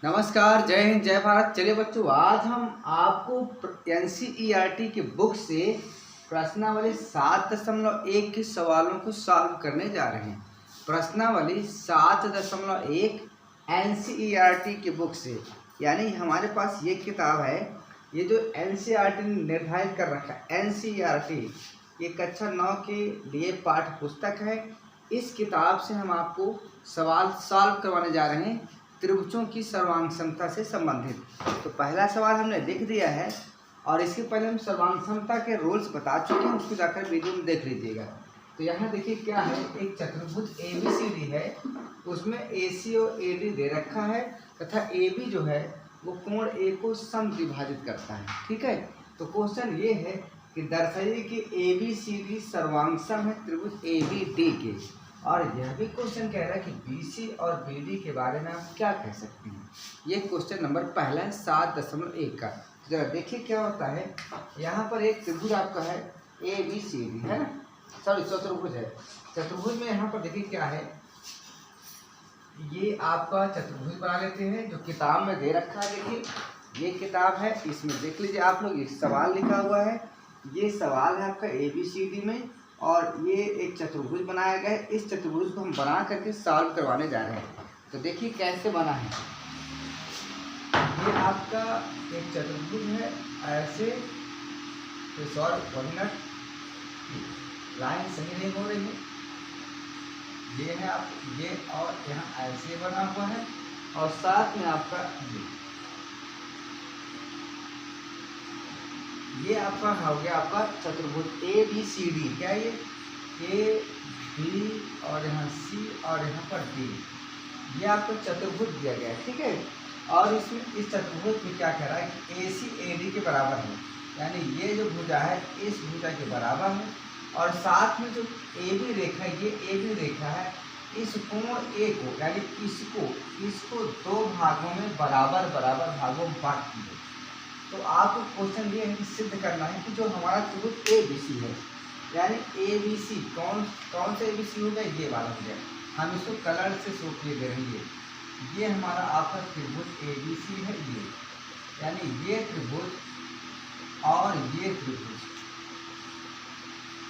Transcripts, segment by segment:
नमस्कार, जय हिंद, जय भारत। चलिए बच्चों, आज हम आपको NCERT की बुक से प्रश्नावली 7.1 के सवालों को सॉल्व करने जा रहे हैं। प्रश्नावली 7.1 NCERT की बुक से, यानी हमारे पास ये किताब है। ये जो NCERT ने निर्धारित कर रखा है, NCERT ये कक्षा 9 के लिए पाठ्य पुस्तक है। इस किताब से हम आपको सवाल सॉल्व करवाने जा रहे हैं त्रिभुजों की सर्वांग समता से संबंधित। तो पहला सवाल हमने लिख दिया है और इसके पहले हम सर्वांग समता के रूल्स बता चुके हैं, उसको जाकर वीडियो में देख लीजिएगा। तो यहाँ देखिए क्या है, एक चतुर्भुज ABCD है, उसमें AC और AD दे रखा है तथा AB जो है वो कोण A को समद्विभाजित करता है। ठीक है, तो क्वेश्चन ये है कि दर्शाइए कि ABCD सर्वांग सम है त्रिभुज ABD के। और यह भी क्वेश्चन कह रहा है कि BC और BD के बारे में आप क्या कह सकते हैं। ये क्वेश्चन नंबर पहला है 7.1 का। जरा देखिए क्या होता है। यहाँ पर एक त्रिभुज आपका है ABCD है ना, सॉरी चतुर्भुज है। चतुर्भुज में यहाँ पर देखिए क्या है, ये आपका चतुर्भुज बना लेते हैं जो किताब में दे रखा है। देखिए ये किताब है, इसमें देख लीजिए आप लोग, एक सवाल लिखा हुआ है। ये सवाल है आपका ABCD में और ये एक चतुर्भुज बनाया गया है। इस चतुर्भुज को हम बना करके सॉल्व करवाने जा रहे हैं। तो देखिए कैसे बना है। ये आपका एक चतुर्भुज है ऐसे, तो सॉल्व 1 मिनट, लाइन सही नहीं हो रही है। ये है आप ये, और यहाँ ऐसे बना हुआ है और साथ में आपका ये आपका हो गया आपका चतुर्भुज ABCD। क्या ये AB और यहाँ C और यहाँ पर D, ये आपको चतुर्भुज दिया गया है। ठीक है, और इसमें इस चतुर्भुज में क्या कह रहा है कि AC AD के बराबर है, यानी ये जो भुजा है इस भुजा के बराबर है। और साथ में जो AB रेखा है, ये AB रेखा है, इस कोण A को यानी इसको 2 भागों में बराबर भागों में बांटती है। तो आपको क्वेश्चन ये है कि सिद्ध करना है कि जो हमारा त्रिभुज ABC है, यानी ABC कौन सा ABC होगा, ये वाला हो गया। हम इसको कलर से शो किए दे रहे हैं। ये हमारा आपका त्रिभुज ABC है, ये यानी ये त्रिभुज और ये त्रिभुज,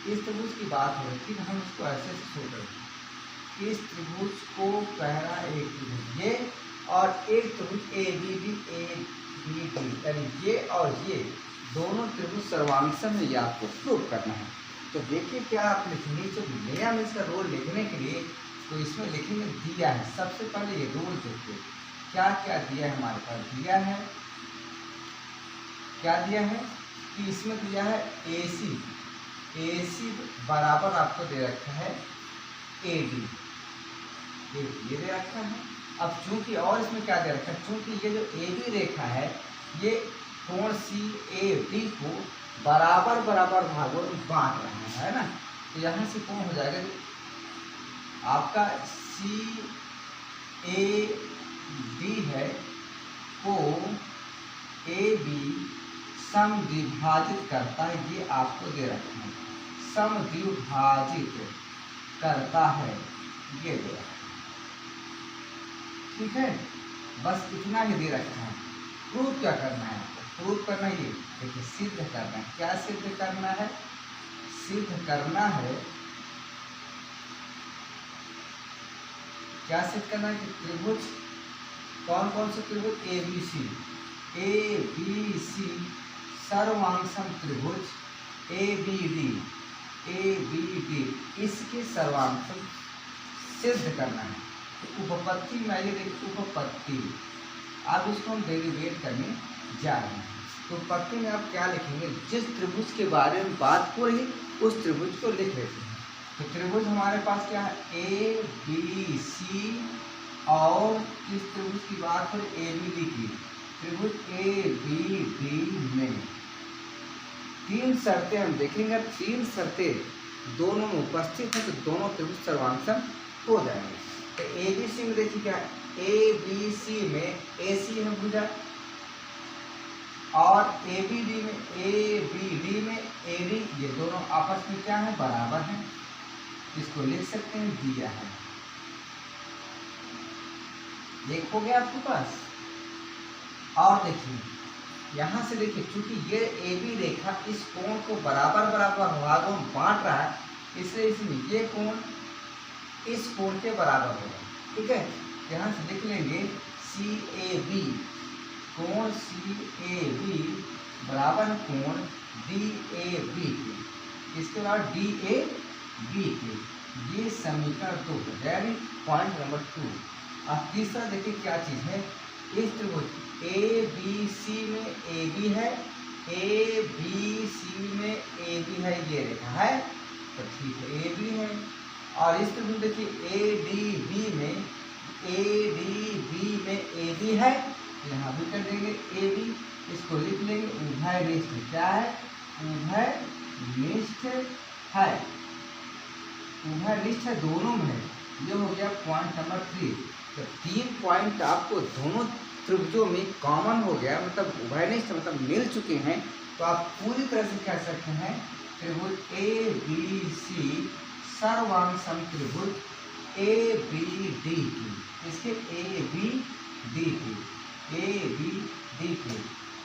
इस त्रिभुज की बात हो रही है। हम इसको ऐसे शो करें, इस त्रिभुज को कह रहा है एक त्रिभुज ये, और एक त्रिभुज ABD यानी ये और ये दोनों त्रिभुज सर्वांग सम है, ये आपको प्रूव करना है। तो देखिए क्या आप लिखेंगे, जो नया में इसका रोल लिखने के लिए, तो इसमें लिखेंगे दिया है। सबसे पहले ये रोल देखिए क्या क्या दिया है हमारे पास। दिया है क्या दिया है कि इसमें दिया है AC बराबर आपको दे रखा है AD, ये दे रखा है। अब चूंकि और इसमें क्या दे रखा है, चूंकि ये जो AB रेखा है ये कोण CAD को बराबर भागों में बांट रहा है ना। तो यहाँ से कौन हो जाएगा, आपका CAD है को AB समद्विभाजित करता है, ये आपको दे रखा है, समद्विभाजित करता है, ये दे रखा है। ठीक है, बस इतना ही दे रखा है। प्रूव क्या करना है आपको, प्रूव करना ये देखिए, सिद्ध करना है। क्या सिद्ध करना है, सिद्ध करना है, क्या सिद्ध करना है कि त्रिभुज कौन से त्रिभुज ABC सर्वांग सम त्रिभुज ABD इसके सर्वांग सम सिद्ध करना है। उपपत्ति में आइए देखिए, उपपत्ति अब इसको हम डेरिवेट करने जा रहे हैं। तो उपपत्ति में आप क्या लिखेंगे, जिस त्रिभुज के बारे में बात हो रही उस त्रिभुज को लिख लेते हैं। तो त्रिभुज हमारे पास क्या है ABC, और किस त्रिभुज की बात हो रही ABD की, त्रिभुज ABD में 3 शर्तें हम देखेंगे। 3 शर्तें दोनों में उपस्थित है तो दोनों त्रिभुज सर्वांग सम हो जाएंगे। तो ABC में देखिए क्या, ABC में AC है भुजा, और ABD में AD, ये दोनों आपस में क्या है, बराबर हैं। इसको लिख सकते हैं, दिया है। एक हो गया आपके पास। और देखिए यहाँ से देखिए, चूंकि ये ए बी रेखा इस कोण को बराबर बराबर भागों में बांट रहा है, इसलिए इसमें ये कोण इस कोण के बराबर होगा। ठीक है, यहाँ से लिख लेंगे सी ए बी, कोण सी ए बी बराबर है कोण डी ए बी के, इसके बाद डी ए बी के। ये समीकरण 2 है, यानी पॉइंट नंबर 2। अब तीसरा देखिए क्या चीज़ है, इस त्रिभुज ए बी सी में ए बी है, ए बी सी में ए बी है, ये रेखा है तो ठीक है ए बी है। और इस त्रिभुज देखिए ए डी बी में ए बी है, यहाँ भी कर देंगे ए बी, इसको लिख लेंगे उभयनिष्ठ। क्या है? उभयनिष्ठ है, उभयनिष्ठ है, दोनों में है। ये हो गया पॉइंट नंबर 3। तो 3 पॉइंट आपको दोनों त्रिभुजों में कॉमन हो गया, मतलब उभयनिष्ठ मतलब मिल चुके हैं। तो आप पूरी तरह से कह सकते हैं त्रिभुज ए बी सी सर्वांग समत्रिभुज ए बी डी की, इसके ए बी डी की।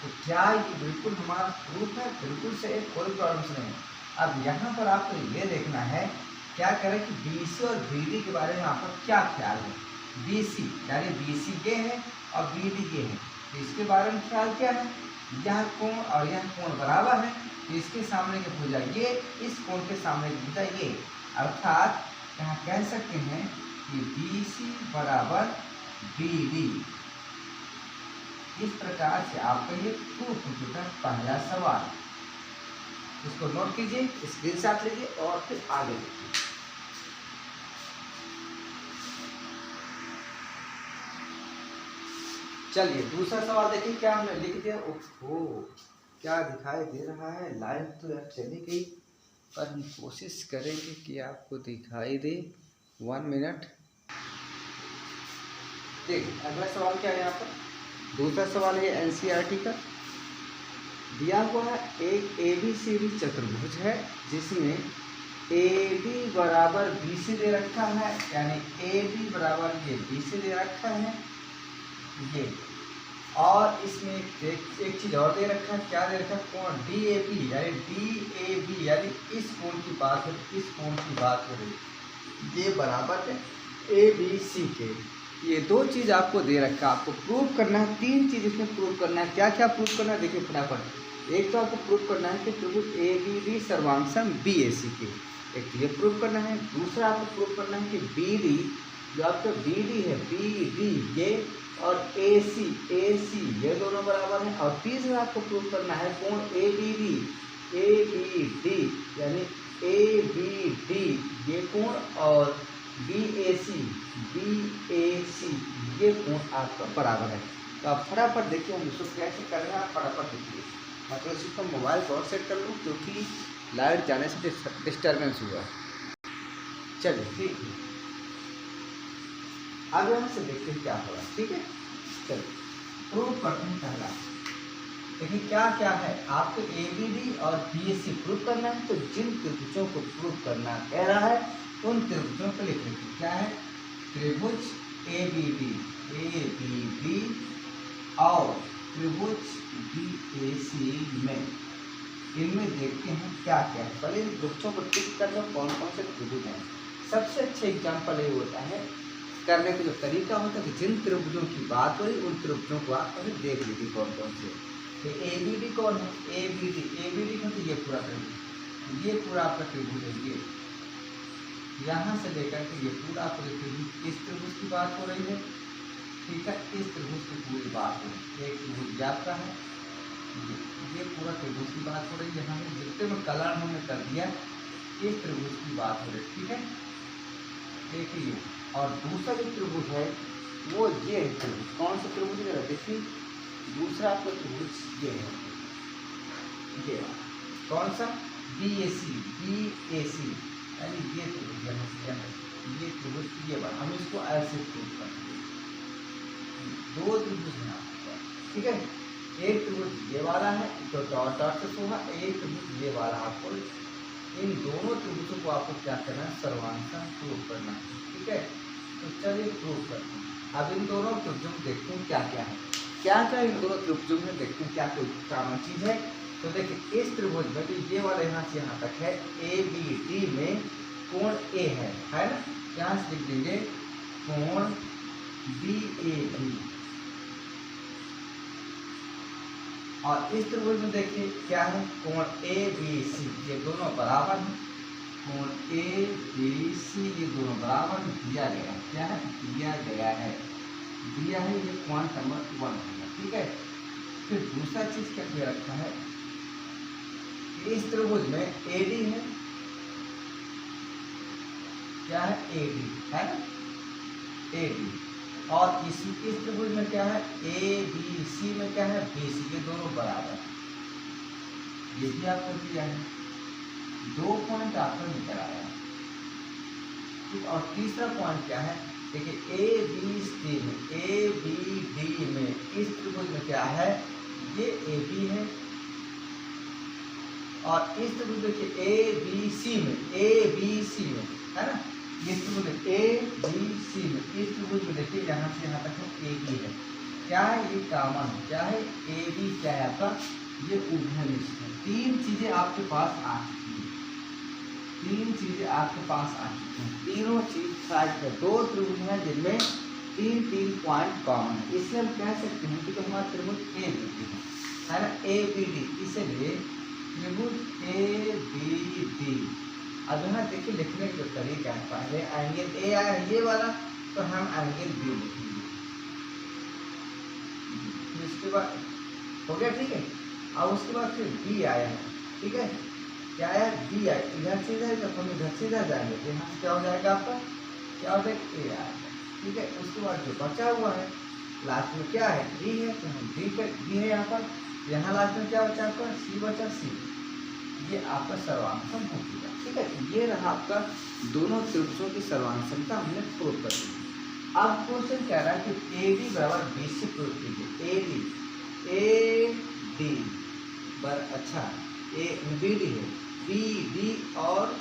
तो क्या ये बिल्कुल हमारा प्रूफ है? बिल्कुल से कोई प्रॉब्लम नहीं। अब यहाँ पर आपको ये देखना है क्या करें कि बी सी और बी डी के बारे में आपका क्या ख्याल है। बी सी यानी बी सी ये है और बी डी ये है, तो इसके बारे में ख्याल क्या है? यह कोण और यह कोण बराबर है, तो इसके सामने की भुजा ये, इस कोण के सामने की भुजा ये, अर्थात यहाँ कह सकते हैं कि बी सी बराबर बी डी। इस प्रकार से आपका ये प्रूफ हो चुका है पहला सवाल। इसको नोट कीजिए, स्क्रीनशॉट लीजिए और फिर आगे देखिए। चलिए दूसरा सवाल देखिए, क्या हमने लिख दिया। ओहो, क्या दिखाई दे रहा है? लाइव तो यार चली गई, पर हम कोशिश करेंगे कि आपको दिखाई दे। 1 मिनट। देखिए अगला सवाल क्या है यहाँ पर। दूसरा सवाल है एनसीईआरटी का। दिया हुआ है एक एबीसीडी चतुर्भुज है जिसमें AB बराबर BC दे रखा है, यानी AB बराबर ये BC दे रखा है ये, और इसमें एक चीज़ और दे रखा है। क्या दे रखा है? कोण DAB यानी इस कोण की बात हो, इस कोण की बात हो रही, ये बराबर है ABC के। ये 2 चीज़ आपको दे रखा है, आपको प्रूव करना है। 3 चीज़ इसमें प्रूव करना है। क्या क्या प्रूव करना है देखिए फटाफट। एक तो आपको प्रूव करना है कि त्रिभुज ABD सर्वांगसम BAC के, एक ये प्रूव करना है। दूसरा आपको प्रूव करना है कि BD जो आपका BD है, BD ये और AC ये दोनों बराबर हैं। और तीसरा आपको प्रूव करना है कोण ABD यानी ABD ये कोण और BAC ये कोण आपका बराबर है। तो आप फटाफट देखिए हम इसको कैसे कर रहे हैं, आप फटाफट देखिए। मतलब इसको मोबाइल को और सेट कर लूँ क्योंकि लाइट जाने से डिस्टर्बेंस हुआ। चलिए ठीक है, अब यहाँ से देखते हैं क्या होगा। ठीक है, चलिए प्रूव करते हैं। पहला देखिए क्या क्या है, आपको ABD और BAC प्रूव करना है। तो जिन त्रिभुजों को प्रूव करना कह रहा है उन त्रिभुजों को लिख लीजिए। क्या है? त्रिभुज ABD और त्रिभुज BAC में, इनमें देखते हैं क्या क्या है। पहले इन त्रिभुजों को टिक कर लो कौन कौन से त्रिभुज हैं। सबसे अच्छा एग्जाम्पल ये होता है करने का जो तरीका होता है कि जिन त्रिभुजों की बात हो रही उन त्रिभुजों को आप पहले देख लीजिए कौन कौन से। तो ABD कौन है? ABD का तो ये पूरा त्रिभुज, ये पूरा आपका त्रिभुज है। ये यहाँ से लेकर के ये पूरा आपका त्रिभुज, इस त्रिभुज की बात हो रही है। ठीक है, इस त्रिभुज की पूरी बात हो रही है। एक त्रिभुज आपका है, ये पूरा त्रिभुज की बात हो रही है। यहाँ में जितने में कलर हमने कर दिया इस त्रिभुज की बात हो रही है। ठीक है, देखिए। और दूसरा जो त्रिभुज है वो ये है त्रिभुज। कौन सा त्रिभुज है? देखिए दूसरा आपका त्रिभुज ये है, ये कौन सा? BAC यानी ये त्रिभुज है, ये त्रिभुज ये बात हम इसको ऐसे प्रूव करते हैं। 2 त्रिभुज हैं आपके पास। ठीक है, एक त्रिभुज ये वाला है तो डॉट से होगा, एक त्रिभुज ये वाला। आपको इन दोनों त्रिभुजों को आपको क्या करना है? सर्वांगसम प्रूव करना है। ठीक है, तो चलिए प्रूव करते हैं। अब इन दोनों त्रिभुजों को देखते हैं क्या क्या है, क्या क्या इन दोनों त्रिभुजों में देखते हैं क्या कोई कॉमन चीज है। तो देखिए इस त्रिभुज में तो ये वाला यहाँ से यहाँ तक है, ए बी डी में कोण ए है ना, यहाँ से लिख देंगे कोण बी ए बी। और इस त्रिभुज में देखिए क्या है, कोण ए बी सी, ये दोनों बराबर हैं, कोण ए बी सी ये दोनों बराबर दिया गया है, क्या है दिया गया है, दिया है, ये पॉइंट नंबर 1 है, ठीक है। फिर दूसरा चीज क्या दिया रखा है, इस त्रिभुज में एडी है, क्या है एडी है ना, एडी। और इस त्रिभुज में क्या है, ए बी सी में क्या है बी सी, ये दोनों बराबर, ये भी आपको दिया है, 2 पॉइंट आपको निकल आया। और तीसरा पॉइंट क्या है, देखिए ए बी सी में, ए बी डी में, इस त्रिभुज में क्या है, ये ए बी है। और इस त्रिभुज देखिए ए बी सी में, ए बी सी में है ना, ये त्रिभुज ए बी सी में, इस त्रिभुज में देखिए यहाँ से यहाँ तक ए बी है, क्या है ये कॉमन है, क्या है ए बी, क्या है आपका ये उभयनिष्ठ है। 3 चीजें आपके पास आ चुकी है, 3 चीजें आपके पास आ चुकी हैं, तीनों चीज साइड पर 2 त्रिभुज हैं जिनमें 3 पॉइंट कॉमन है, इसलिए हम कह सकते हैं कि हमारा त्रिभुज ए बी डी है ना, ए बी डी, इसलिए त्रिभुज ए बी डी। अब यहाँ देखिए लिखने का तरीका है, पहले एंगल ए आया ये वाला, तो हम एंगल बी लिखेंगे, इसके बाद हो गया, ठीक है। और उसके बाद फिर बी आया है, ठीक है, क्या आया बी आया, इधर से इधर, जब हम इधर से इधर जाएंगे तो यहाँ से क्या हो जाएगा आपका, क्या हो जाएगा ए आएगा, ठीक है। उसके बाद जो बचा हुआ है लास्ट में क्या है डी है, तो हम डी कर डी है यहाँ पर, यहाँ लास्ट में क्या बचा आपका सी बचा, सी, ये आपका सर्वांशम हो चुका, ठीक है। ये रहा आपका दोनों त्रिभुजों की सर्वांशमता हमने प्रूव कर दी। अब क्वेश्चन कह रहा है कि ए डी बराबर बी सी प्रूव कीजिए, ए डी बर अच्छा ए बी डी है, बी डी और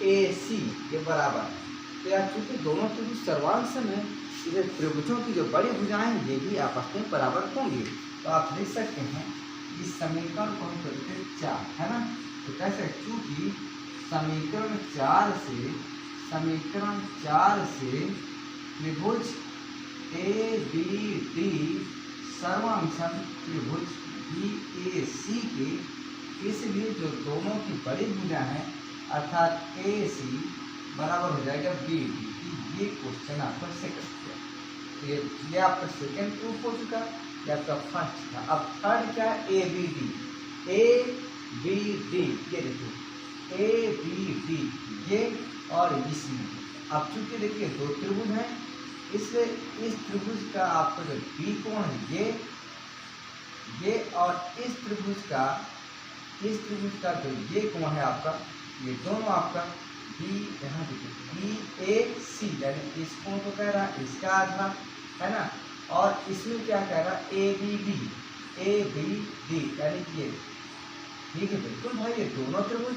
ए सी के बराबर है, तो यार चूंकि दोनों त्रिभुज सर्वांशम है, इधर त्रिभुजों की जो बड़ी भुजाएं हैं ये भी आपस में बराबर होंगी, तो आप लिख सकते हैं इस समीकरण को हम करते हैं 4 है ना, तो कैसे, चूंकि समीकरण 4 से त्रिभुज ए बी डी सर्वांशम त्रिभुज बी ए सी के, इसलिए जो दोनों की बड़ी भुजा है अर्थात ए सी बराबर हो जाएगा बी डी। ये क्वेश्चन आपका सेकंड किया, ये आपका सेकंड प्रूफ हो चुका, ये आपका फर्स्ट था। अब थर्ड क्या है, A B D, A B D, ये देखिए ए बी डी ये और इसमें, अब चूंकि देखिए 2 त्रिभुज हैं, इसलिए इस त्रिभुज का आपका जो बी कोण है ये और इस त्रिभुज का जो ये कोण है आपका, ये दोनों आपका बी, यहाँ देखिए बी ए सी, यानी इस कोण को कह रहा है इसका आधा है ना, और इसमें क्या कह रहा है ए बी डी यानी ये, ठीक है बिल्कुल भाई, ये दोनों त्रिभुज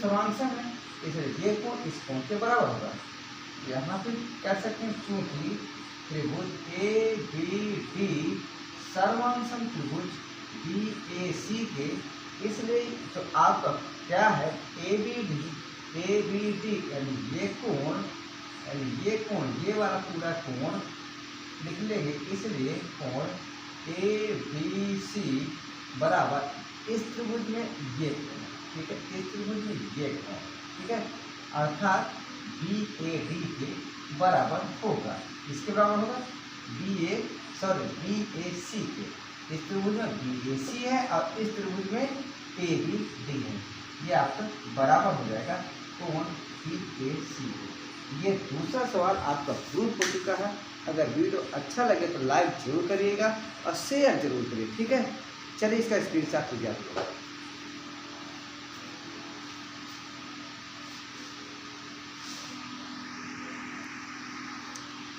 समांतर है, इसलिए ये कोण इस कोण के बराबर होगा। यहाँ पे कह सकते हैं चूंकि त्रिभुज ए बी डी सर्वांशम त्रिभुज बी ए सी के, इसलिए तो आपका क्या है ए बी डी यानी ये कोण, ये वाला पूरा कोण लिख लेंगे, इसलिए कोण ए बी सी बराबर इस त्रिभुज में ये कोण, ठीक है, इस त्रिभुज में ये कोण, ठीक है, अर्थात बी ए डी के बराबर होगा, इसके बराबर होगा बी ए सी के, इस त्रिभुज में बी ए सी है और इस त्रिभुज में ए बी डी है, ये आपका बराबर हो जाएगा कोण बी ए सी। ये दूसरा सवाल आपका प्रूफ हो चुका है। अगर वीडियो अच्छा लगे तो लाइक जरूर करिएगा और शेयर जरूर करिए, ठीक है। चलिए इसका स्क्रीनशॉट लीजिए आप लोग।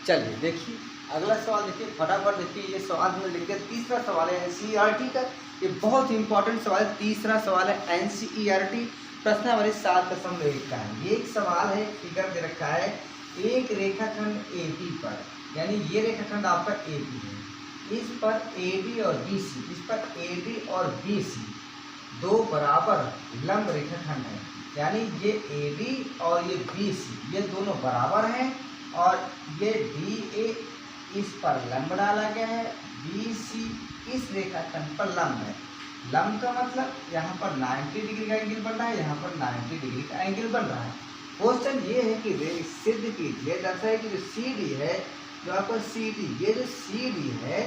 चलिए देखिए अगला सवाल, देखिए फटाफट देखिए, ये सवाल हमने लिख दिया, तीसरा सवाल है एनसीईआरटी का, ये बहुत इंपॉर्टेंट सवाल है। तीसरा सवाल है एनसीईआरटी प्रश्नावली 7.1 का है। ये एक सवाल है, फिगर दे रखा है एक रेखाखंड AB पर, यानी ये रेखाखंड आपका AB है, इस पर AD और BC, इस पर AD और BC दो बराबर लंब रेखाखंड है, यानी ये AD और ये BC ये दोनों बराबर हैं, और ये DA इस पर लंब डाला गया है, BC इस रेखाखंड पर लंब है। लंब का मतलब यहाँ पर 90 डिग्री का एंगल बन रहा है, यहाँ पर 90 डिग्री का एंगल बन रहा है। क्वेश्चन ये है कि सिद्ध कीजिए, दर्शाइए कि जो CD है, जो आपका CD, ये जो CD है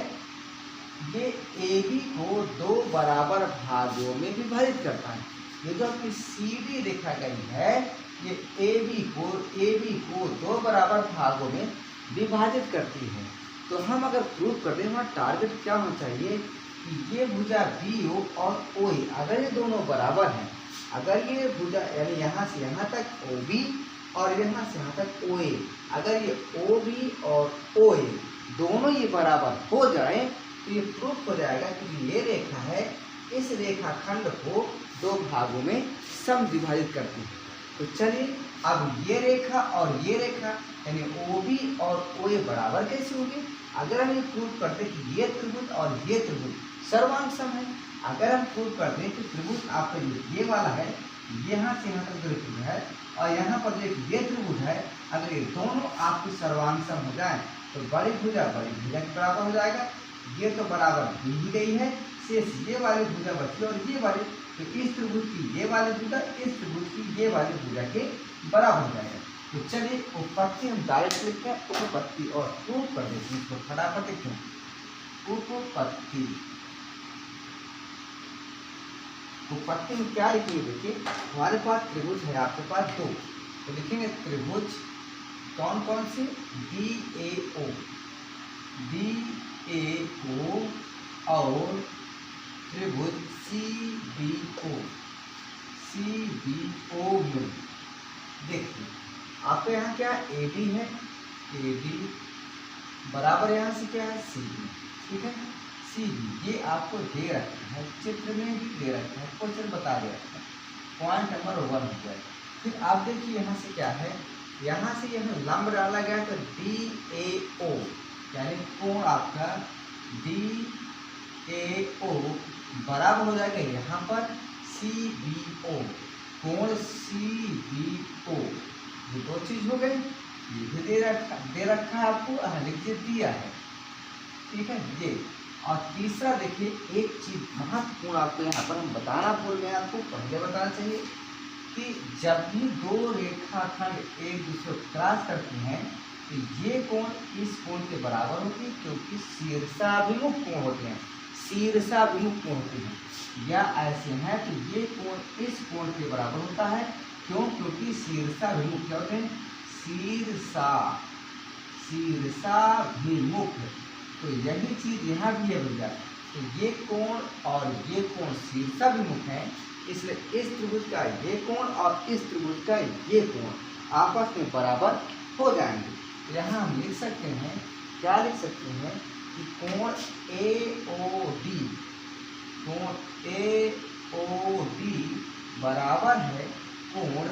ये AB को दो बराबर भागों में विभाजित करता है। ये जो आपकी CD रेखा गई है, ये AB को दो बराबर भागों में विभाजित करती है। तो हम अगर प्रूव करते हैं, हमारा टारगेट क्या होना चाहिए कि ये भुजा BO और OA अगर ये दोनों बराबर हैं, अगर ये भुजा यानी यहाँ से यहाँ तक OB और यहाँ से यहाँ तक OA, अगर ये OB और OA दोनों ये बराबर हो जाए तो ये प्रूफ हो जाएगा कि ये रेखा है, इस रेखाखंड को दो भागों में समविभाजित करती है। तो चलिए अब ये रेखा और ये रेखा यानी OB और OA बराबर कैसे होगी? अगर हम ये प्रूफ करते कि ये त्रिभुज और ये त्रिभुज सर्वांग है, अगर हम प्रूफ करते हैं कि त्रिभुज आपका ये वाला है, यहाँ से यहाँ तक जो त्रिभुज है और यहाँ पर जो ये त्रिभुज है, अगर ये दोनों आपके सर्वांग हो जाए तो बड़ी भुजा के बराबर हो जाएगा। ये तो बराबर दी ही गई है, शेष ये वाली भुजा बची और ये वाली, तो इस त्रिभुज की ये वाली भुजा इस त्रिभुज की ये वाली भुजा के बराबर हो जाएगा। तो चलिए उपपत्ति हम डायरेक्ट लिखते हैं, उपपत्ति और प्रूफ कर देते हैं इसको फटाफट लिखें। उपपत्ति, उपपत्ति में क्या लिखेंगे? देखिए हमारे पास त्रिभुज है, आपके पास दो, तो लिखेंगे त्रिभुज कौन कौन से? DAO और त्रिभुज CBO में देखिए आपके यहाँ क्या AB है, AB बराबर यहाँ से क्या है CD, ठीक है। CD ये आपको दे रखा है, चित्र में भी दे रखा है, क्वेश्चन बता दे रखा है, पॉइंट नंबर 1 हो गया। फिर आप देखिए यहाँ से क्या है, यहाँ से यहाँ लंब डाला गया तो DAO यानी कोण आपका DAO बराबर हो जाएगा यहाँ पर CBO, कोण CBO, ये दो चीज हो गई। ये भी दे रखा है आपको, लिख दिया है, ठीक है ये। और तीसरा देखिए एक चीज महत्वपूर्ण आपको यहाँ पर हम बताना भूल गए, आपको पहले बताना चाहिए कि जब भी दो रेखाखंड एक दूसरे को क्रॉस करते हैं तो ये कोण इस कोण के बराबर होती है, क्योंकि शीर्षाभिमुख कोण होते हैं, शीर्षाभिमुख कोण होते हैं, या ऐसे हैं तो ये कोण इस कोण के बराबर होता है। क्यों? क्योंकि शीर्षाभिमुख क्या होते हैं? शीर्षाभिमुख। तो यही चीज यहाँ भी है भैया, तो ये कोण और ये कोण शीर्षाभिमुख है, इसलिए इस त्रिभुज का ये कोण और इस त्रिभुज का ये कोण आपस में बराबर हो जाएंगे। तो यहाँ हम लिख सकते हैं, क्या लिख सकते हैं कि कोण AOD बराबर है कोण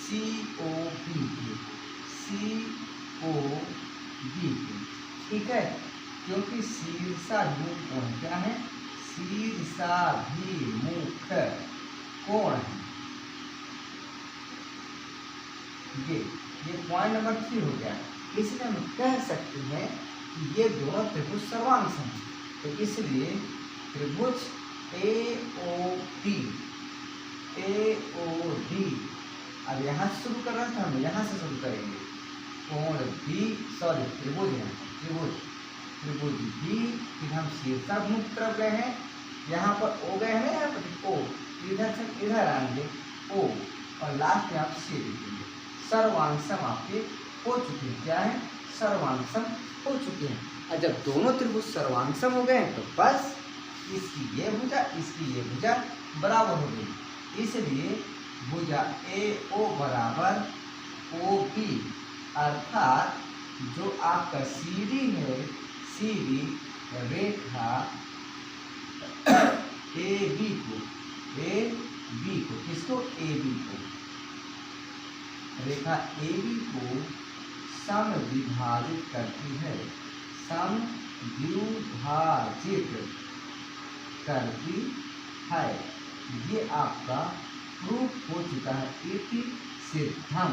COB के, ठीक है। क्योंकि शीर्षाभिमुख कोण क्या है? शीर्षाभिमुख कोण है। ये पॉइंट नंबर 3 हो गया। इसलिए हम कह सकते हैं कि ये दोनों त्रिभुज सर्वांग हैं। तो इसलिए त्रिभुज AOD अब यहाँ से शुरू कर रहे हैं, तो हम यहाँ से शुरू करेंगे। कोण त्रिभुज B, फिर हम शीर्षाभिमुख तरफ गए हैं, यहाँ पर O गए हैं, यहाँ पर O, इधर से इधर आएंगे O, और लास्ट में आप C लिखेंगे। सर्वांगसम आपके हो चुके हैं। क्या है? सर्वांगसम हो चुके हैं। और जब दोनों त्रिभुज सर्वांगसम हो गए तो बस इसकी ये भुजा इसकी ये भुजा बराबर हो गई। इसलिए भुजा AO बराबर OB, अर्थात जो आपका CD है, CD रेखा AB को, किसको? AB को, रेखा AB को समविभाजित करती है, समविभाजित करती है। ये आपका प्रूफ हो चुका है, इति सिद्धम।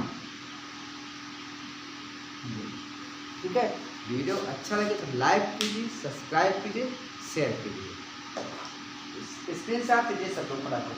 ठीक है, वीडियो अच्छा लगे तो लाइक कीजिए, सब्सक्राइब कीजिए, शेयर कीजिए, स्क्रीनशॉट लीजिए, सब लोग फटाफट।